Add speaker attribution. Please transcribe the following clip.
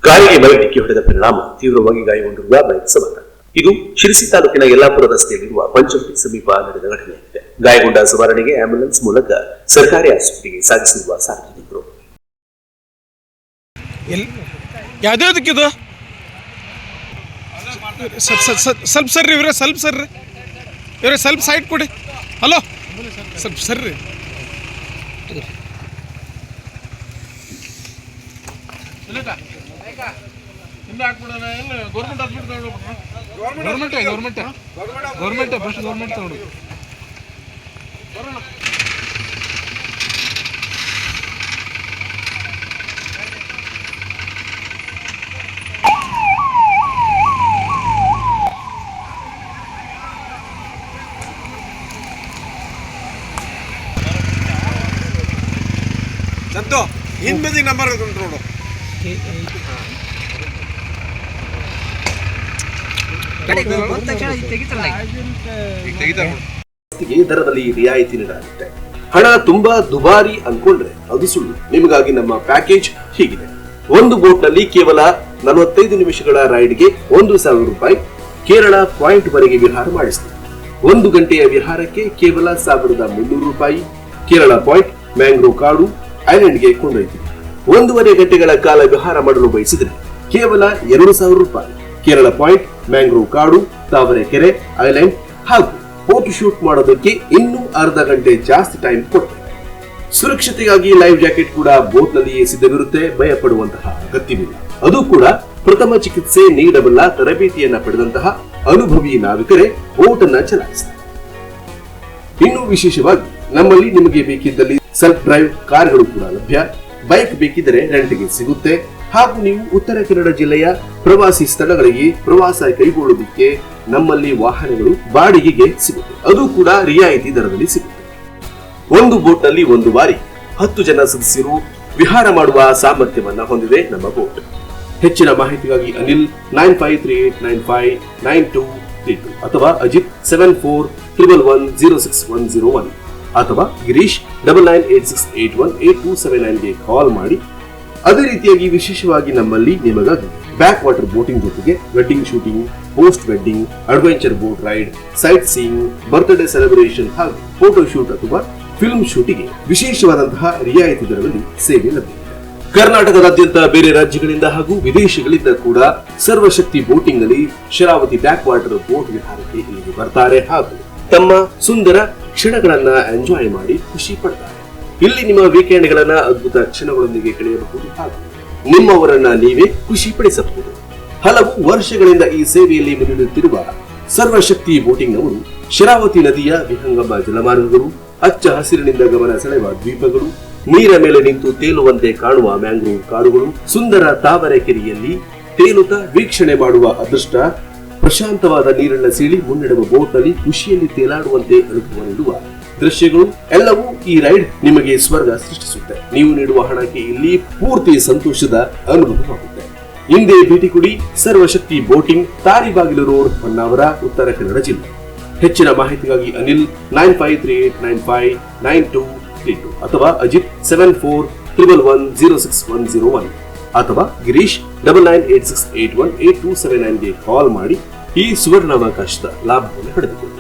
Speaker 1: ಕಾರಿಗೆ ಬೈಕ್ ಡಿಕ್ಕಿ ಹೊಡೆದ ಪರಿಣಾಮ ತೀವ್ರವಾಗಿ ಗಾಯಗೊಂಡಿರುವ ಬೈಕ್ ಸವಾರ. ಇದು ಶಿರಸಿ ತಾಲೂಕಿನ ಯಲ್ಲಾಪುರ ರಸ್ತೆಯಲ್ಲಿರುವ ಪಂಚವಟಿ ಸಮೀಪ ನಡೆದ ಘಟನೆಯಾಗಿದೆ. ಗಾಯಗೊಂಡ ಸವಾರನಿಗೆ ಆಂಬ್ಯುಲೆನ್ಸ್ ಮೂಲಕ ಸರ್ಕಾರಿ ಆಸ್ಪತ್ರೆಗೆ ಸಾಗಿಸಿರುವ ಸಾರ್ವಜನಿಕರು.
Speaker 2: ಯಾವ್ದಿದು ಸ್ವಲ್ಪ ಸರ್ರಿ ಇವ್ರೆ, ಸ್ವಲ್ಪ ಸೈಡ್ ಕೊಡಿ. ಹಲೋ, ಸ್ವಲ್ಪ ಸರ್ರಿ. ಗೌರ್ಮೆಂಟ್ ಫಸ್ಟ್ ಗೌರ್ಮೆಂಟ್ ತಗೊಂಡು ಸಂತು ಹಿಂದೆ ನಂಬರ್ ನೋಡು.
Speaker 1: ದರದಲ್ಲಿ ರಿಯಾಯಿತಿ ನೀಡಲಾಗುತ್ತೆ. ಹಣ ತುಂಬಾ ದುಬಾರಿ ಅನ್ಕೊಂಡ್ರೆ ಅದು ಸುಳ್ಳು. ನಿಮಗಾಗಿ ನಮ್ಮ ಪ್ಯಾಕೇಜ್ ಹೀಗಿದೆ. ಒಂದು ಬೋಟ್ ನಲ್ಲಿ ಕೇವಲ 45 ನಿಮಿಷಗಳ ರೈಡ್ಗೆ 1,000 ರೂಪಾಯಿ ಕೇರಳ ಪಾಯಿಂಟ್ ವರೆಗೆ ವಿಹಾರ ಮಾಡಿಸ್ತೀವಿ. 1 ಗಂಟೆಯ ವಿಹಾರಕ್ಕೆ ಕೇವಲ 1,300 ರೂಪಾಯಿ ಕೇರಳ ಪಾಯಿಂಟ್ ಮ್ಯಾಂಗ್ರೋವ್ ಕಾಡು ಐಲ್ಯಾಂಡ್ಗೆ ಕೊಂಡೊಯ್ತೀವಿ. 1.5 ಗಂಟೆಗಳ ಕಾಲ ವಿಹಾರ ಮಾಡಲು ಬಯಸಿದ್ರೆ ಕೇವಲ 2,000 ರೂಪಾಯಿ ಕೇರಳ ಪಾಯಿಂಟ್ ಮ್ಯಾಂಗ್ರೋವ್ ಕಾಡು ತಾವರೆಕೆರೆ ಐಲ್ಯಾಂಡ್ ಹಾಗೂ ಫೋಟೋ ಶೂಟ್ ಮಾಡೋದಕ್ಕೆ ಇನ್ನೂ ಅರ್ಧ ಗಂಟೆ ಜಾಸ್ತಿ ಟೈಮ್ ಕೊಡ್ತೇವೆ. ಸುರಕ್ಷತೆಗಾಗಿ ಲೈಫ್ ಜಾಕೆಟ್ ಕೂಡ ಬೋಟ್ ನಲ್ಲಿಯೇ ಸಿದ್ಧವಿರುತ್ತೆ. ಭಯ ಪಡುವಂತಹ ಅಗತ್ಯವಿಲ್ಲ. ಅದು ಕೂಡ ಪ್ರಥಮ ಚಿಕಿತ್ಸೆ ನೀಡಬಲ್ಲ ತರಬೇತಿಯನ್ನ ಪಡೆದಂತಹ ಅನುಭವಿ ನಾವಿಕರೇ ಬೋಟ್ ಅನ್ನ ಚಲಾಯಿಸ್ತಾರೆ. ಇನ್ನು ವಿಶೇಷವಾಗಿ ನಮ್ಮಲ್ಲಿ ನಿಮಗೆ ಬೇಕಿದ್ದಲ್ಲಿ ಸೆಲ್ಫ್ ಡ್ರೈವ್ ಕಾರ್ಗಳು ಕೂಡ ಲಭ್ಯ. ಬೈಕ್ ಬೇಕಿದ್ದರೆ ರೆಂಟ್ಗೆ ಸಿಗುತ್ತೆ. ಹಾಗೂ ನೀವು ಉತ್ತರ ಕನ್ನಡ ಜಿಲ್ಲೆಯ ಪ್ರವಾಸಿ ಸ್ಥಳಗಳಿಗೆ ಪ್ರವಾಸ ಕೈಗೊಳ್ಳುವುದಕ್ಕೆ ನಮ್ಮಲ್ಲಿ ವಾಹನಗಳು ಬಾಡಿಗೆಗೆ ಸಿಗುತ್ತೆ. ಅದು ಕೂಡ ರಿಯಾಯಿತಿ ದರದಲ್ಲಿ ಸಿಗುತ್ತೆ. ಒಂದು ಬೋಟ್ ನಲ್ಲಿ ಒಂದು ಬಾರಿ 10 ಜನ ಸದಸ್ಯರು ವಿಹಾರ ಮಾಡುವ ಸಾಮರ್ಥ್ಯವನ್ನ ಹೊಂದಿದೆ ನಮ್ಮ ಬೋಟ್. ಹೆಚ್ಚಿನ ಮಾಹಿತಿಗಾಗಿ ಅನಿಲ್ 9538959232 ಅಥವಾ ಅಜಿತ್ 7411060101 ಅಥವಾ ಗಿರೀಶ್ 9986818279 ಗೆ ಕಾಲ್ ಮಾಡಿ. ಅದೇ ರೀತಿಯಾಗಿ ವಿಶೇಷವಾಗಿ ನಮ್ಮಲ್ಲಿ ನಿಮಗಾಗಿ ಬ್ಯಾಕ್ ವಾಟರ್ ಬೋಟಿಂಗ್ ಜೊತೆಗೆ wedding shooting, post wedding, adventure boat ride, sightseeing, birthday celebration ಹಾಗೂ ಫೋಟೋ ಶೂಟ್ ಅಥವಾ ಫಿಲ್ಮ್ ಶೂಟಿಗೆ ವಿಶೇಷವಾದಂತಹ ರಿಯಾಯಿತಿ ದರದಲ್ಲಿ ಸೇವೆ ಲಭ್ಯವಿದೆ. ಕರ್ನಾಟಕದಾದ್ಯಂತ ಬೇರೆ ರಾಜ್ಯಗಳಿಂದ ಹಾಗೂ ವಿದೇಶಗಳಿಂದ ಕೂಡ ಸರ್ವಶಕ್ತಿ ಬೋಟಿಂಗ್ ನಲ್ಲಿ ಶರಾವತಿ ಬ್ಯಾಕ್ ವಾಟರ್ ಬೋಟ್ ವಿಹಾರಕ್ಕೆ ಇಲ್ಲಿಗೆ ಬರ್ತಾರೆ ಹಾಗೂ ತಮ್ಮ ಸುಂದರ ಕ್ಷಣಗಳನ್ನ ಎಂಜಾಯ್ ಮಾಡಿ ಖುಷಿ ಪಡ್ತಾರೆ. ಇಲ್ಲಿ ನಿಮ್ಮ ವೀಕೆಂಡ್ ಗಳನ್ನ ಅದ್ಭುತ ಕ್ಷಣಗಳೊಂದಿಗೆ ಕಳೆಯಬಹುದು ಹಾಗೂ ನಿಮ್ಮವರನ್ನ ನೀವೇ ಖುಷಿ ಪಡಿಸಬಹುದು. ಹಲವು ವರ್ಷಗಳಿಂದ ಈ ಸೇವೆಯಲ್ಲಿ ಮುನ್ನಡೆಯುತ್ತಿರುವ ಸರ್ವಶಕ್ತಿ ಬೋಟಿಂಗ್ ನವರು ಶರಾವತಿ ನದಿಯ ವಿಹಂಗಮ ಜಲಮಾರ್ಗಗಳು, ಹಚ್ಚ ಹಸಿರಿನಿಂದ ಗಮನ ಸೆಳೆಯುವ ದ್ವೀಪಗಳು, ನೀರ ಮೇಲೆ ನಿಂತು ತೇಲುವಂತೆ ಕಾಣುವ ಮ್ಯಾಂಗ್ರೋವ್ ಕಾಡುಗಳು, ಸುಂದರ ತಾವರೆಕೆರೆಯಲ್ಲಿ ತೇಲುತ್ತಾ ವೀಕ್ಷಣೆ ಮಾಡುವ ಅದೃಷ್ಟ, ಪ್ರಶಾಂತವಾದ ನೀರನ್ನ ಸೀಳಿ ಮುನ್ನಡೆಯುವ ಬೋಟ್ ನಲ್ಲಿ ಖುಷಿಯಲ್ಲಿ ತೇಲಾಡುವಂತೆ ಅನುಭವ ನೀಡುವ ದೃಶ್ಯಗಳು ಎಲ್ಲವೂ ಈ ರೈಡ್ ನಿಮಗೆ ಸ್ವರ್ಗ ಸೃಷ್ಟಿಸುತ್ತೆ. ನೀವು ನೀಡುವ ಹಣಕ್ಕೆ ಇಲ್ಲಿ ಪೂರ್ತಿ ಸಂತೋಷದ ಅನುಭವವಾಗುತ್ತೆ. ಹಿಂದೆ ಭೇಟಿ ಕೊಡಿ ಸರ್ವಶಕ್ತಿ ಬೋಟಿಂಗ್, ತಾರಿಬಾಗಿಲು ರೋಡ್, ಹೊನ್ನಾವರ, ಉತ್ತರ ಕನ್ನಡ ಜಿಲ್ಲೆ. ಹೆಚ್ಚಿನ ಮಾಹಿತಿಗಾಗಿ ಅನಿಲ್ 9538959232 ಅಥವಾ ಅಜಿತ್ 7411060101 ಅಥವಾ ಗಿರೀಶ್ 9986818279 ಗೆ ಕಾಲ್ ಮಾಡಿ ಈ ಸುವರ್ಣಾವಕಾಶದ ಲಾಭವನ್ನು ಪಡೆದುಕೊಳ್ಳಿ.